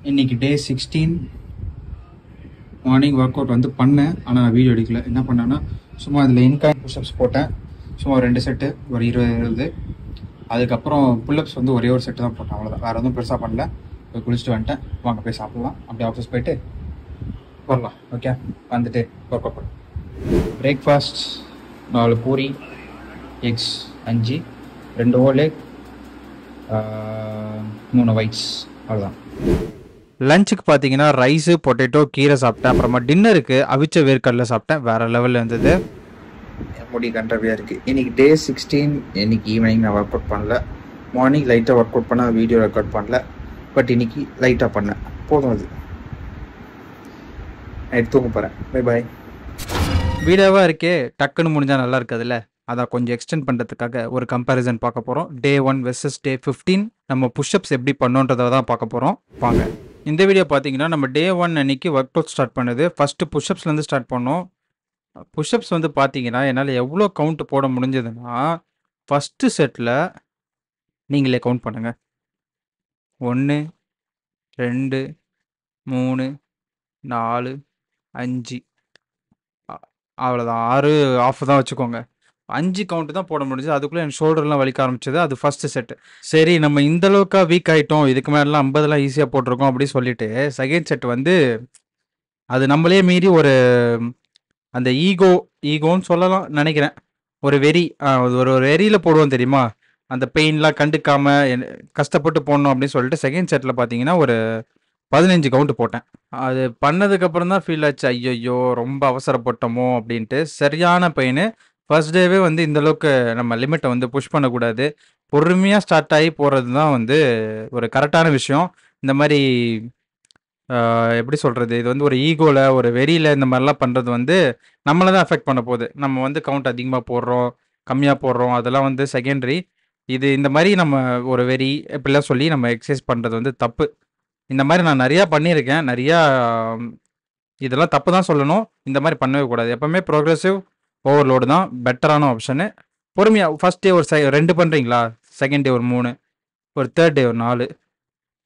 இன்னைக்கு டே 16 morning work out வந்து பண்ணேன். ஆனால் நான் வீடியோ எடுக்கல. என்ன பண்ணேன்னா சும்மா அதில் இன்காயின் புஷ்அப்ஸ் போட்டேன். சும்மா 2 செட்டு ஒரு 20. அதுக்கப்புறம் புல்லப்ஸ் வந்து ஒரே ஒரு செட்டு தான் போட்டேன், அவ்வளோதான். வேறு எதுவும் பெருசாக பண்ணல. போய் குளிச்சுட்டு வந்துட்டேன். வாங்க போய் சாப்பிட்லாம். அப்படியே ஆஃபீஸ் போயிட்டு வரலாம். ஓகே, வந்துட்டு ஒர்க் அவுட் பண்ணேன். Breakfast 4 puri, X 5, 2 whole egg, 3 whites, அவ்வளோதான். லஞ்சுக்கு பார்த்தீங்கன்னா ரைஸு, பொட்டேட்டோ, கீரை சாப்பிட்டேன். அப்புறமா டின்னருக்கு அவிச்ச வேர்க்கடலை சாப்பிட்டேன். வேறு லெவலில் இருந்தது. முடி கண்டவியாக இருக்குது. இன்றைக்கி டே 16. இன்றைக்கி ஈவினிங் நான் ஒர்க் அவுட் பண்ணல. மார்னிங் லைட்டாக ஒர்க் அவுட் பண்ணால் வீடியோ ரெக்கார்ட் பண்ணல. பட் இன்றைக்கி லைட்டாக பண்ணேன். போதும், அது நைட் தூங்க போகிறேன். Bye bye. வீடியோவாக இருக்கே, டக்குன்னு முடிஞ்சால் நல்லா இருக்காதுல்ல. அதான் கொஞ்சம் எக்ஸ்டெண்ட் பண்ணுறதுக்காக ஒரு கம்பேரிசன் பார்க்க போகிறோம். டே 1 வெர்சஸ் டே 15 நம்ம புஷ்அப்ஸ் எப்படி பண்ணோன்றதை தான் பார்க்க போகிறோம். வாங்க. இந்த வீடியோ பார்த்தீங்கன்னா நம்ம டே 1 அன்னைக்கு ஒர்க் அவுட் ஸ்டார்ட் பண்ணுது. ஃபஸ்ட்டு புஷ்அப்ஸ்லேருந்து ஸ்டார்ட் பண்ணோம். புஷ்அப்ஸ் வந்து பார்த்தீங்கன்னா என்னால் எவ்வளோ கவுண்ட் போட முடிஞ்சதுன்னா, ஃபஸ்ட்டு செட்டில் நீங்களே கவுண்ட் பண்ணுங்கள். 1 2 3 4 5, அவ்வளோதான். 6 ஆஃப் தான் வச்சுக்கோங்க. 5 கவுண்ட் தான் போட முடிஞ்சது. அதுக்குள்ளே என் ஷோல்டர்லாம் வலிக்க ஆரம்பிச்சது. அது ஃபஸ்ட்டு செட்டு. சரி, நம்ம இந்த அளவுக்கா வீக் ஆகிட்டோம், இதுக்கு மேலாம் 50 ஈஸியாக போட்டிருக்கோம் அப்படின்னு சொல்லிட்டு செகண்ட் செட் வந்து அது நம்மளே மீறி ஒரு அந்த ஈகோன்னு சொல்லலாம் நினைக்கிறேன். ஒரு வெறி, ஒரு வெறியில் போடுவோம் தெரியுமா, அந்த பெயின்லாம் கண்டுக்காம கஷ்டப்பட்டு போடணும் அப்படின்னு சொல்லிட்டு செகண்ட் செட்டில் பார்த்தீங்கன்னா ஒரு 15 கவுண்ட் போட்டேன். அது பண்ணதுக்கப்புறம் தான் ஃபீல் ஆச்சு, ஐயோ ரொம்ப அவசரப்பட்டோமோ அப்படின்ட்டு. சரியான பெயின். ஃபர்ஸ்ட் டேவே வந்து இந்தளவுக்கு நம்ம லிமிட்டை வந்து புஷ் பண்ணக்கூடாது. பொறுமையாக ஸ்டார்ட் ஆகி போகிறது தான் வந்து ஒரு கரெக்டான விஷயம். இந்த மாதிரி எப்படி சொல்கிறது, இது வந்து ஒரு ஈகோவில் ஒரு வெறியில் இந்த மாதிரிலாம் பண்ணுறது வந்து நம்மளை தான் அஃபெக்ட் பண்ண போகுது. நம்ம வந்து கவுண்ட் அதிகமாக போடுறோம், கம்மியாக போடுறோம், அதெல்லாம் வந்து செகண்டரி. இது இந்த மாதிரி நம்ம ஒரு வெறி இப்படிலாம் சொல்லி நம்ம எக்ஸசைஸ் பண்ணுறது வந்து தப்பு. இந்த மாதிரி நான் நிறையா பண்ணியிருக்கேன். நிறையா இதெல்லாம் தப்பு தான் சொல்லணும். இந்த மாதிரி பண்ணவே கூடாது. எப்போவுமே ப்ரோக்ரெசிவ் ஓவர்லோடு தான் பெட்டரான ஆப்ஷனு. பொறுமையாக ஃபஸ்ட் டே ஒரு 2 பண்ணுறீங்களா, செகண்ட் டே ஒரு 3, ஒரு தேர்ட் டே ஒரு 4,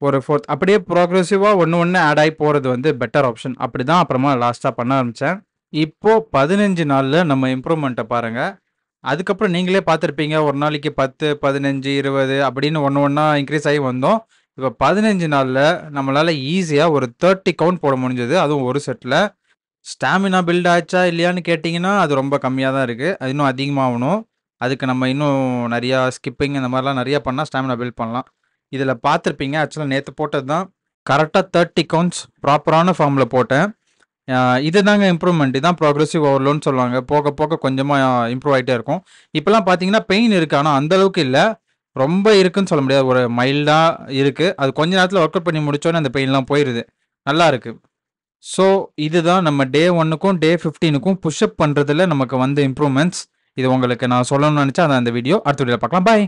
ஒரு 4th, அப்படியே ப்ரோக்ரெசிவாக ஒன்று ஆட் ஆகி போகிறது வந்து பெட்டர் ஆப்ஷன். அப்படி தான் அப்புறமா லாஸ்ட்டாக பண்ண ஆரம்பித்தேன். இப்போது 15 நாளில் நம்ம இம்ப்ரூவ்மெண்ட்டை பாருங்கள். அதுக்கப்புறம் நீங்களே பார்த்துருப்பீங்க, ஒரு நாளைக்கு 10, 15, 20 அப்படின்னு ஒன்றா இன்க்ரீஸ் ஆகி வந்தோம். இப்போ 15 நாளில் நம்மளால் ஈஸியாக ஒரு 30 கவுண்ட் போட முடிஞ்சது, அதுவும் ஒரு செட்டில். ஸ்டாமினா பில்ட் ஆச்சா இல்லையான்னு கேட்டிங்கன்னா அது ரொம்ப கம்மியாக தான் இருக்குது. அது இன்னும் அதிகமாகணும். அதுக்கு நம்ம இன்னும் நிறையா ஸ்கிப்பிங் இந்த மாதிரிலாம் நிறையா பண்ணால் ஸ்டாமினா பில்ட் பண்ணலாம். இதில் பார்த்துருப்பீங்க, ஆக்சுவலாக நேற்று போட்டது தான் கரெக்டாக 30 கவுண்ட்ஸ் ப்ராப்பரான ஃபார்மில் போட்டேன். இது தாங்க இம்ப்ரூவ்மெண்ட். இதுதான் ப்ரோக்ரெசிவ் ஓவர்லோட்னு சொல்லுவாங்க. போக போக கொஞ்சமாக இம்ப்ரூவ் ஆகிட்டே இருக்கும். இப்போலாம் பார்த்தீங்கன்னா பெயின் இருக்குது, ஆனால் அந்தளவுக்கு இல்லை. ரொம்ப இருக்குன்னு சொல்ல முடியாது, ஒரு மைல்டாக இருக்குது. அது கொஞ்ச நேரத்தில் ஒர்க் அவுட் பண்ணி முடிச்சோன்னே அந்த பெயின்லாம் போயிடுது. நல்லா இருக்குது. ஸோ இதுதான் நம்ம டே 1க்கும் டே 15க்கும் புஷ்அப் பண்ணுறதுல நமக்கு வந்து இம்ப்ரூவ்மெண்ட்ஸ். இது உங்களுக்கு நான் சொல்லணும்னு நினச்சா அந்த வீடியோ அடுத்த வீடியோவில் பார்க்கலாம். பாய்.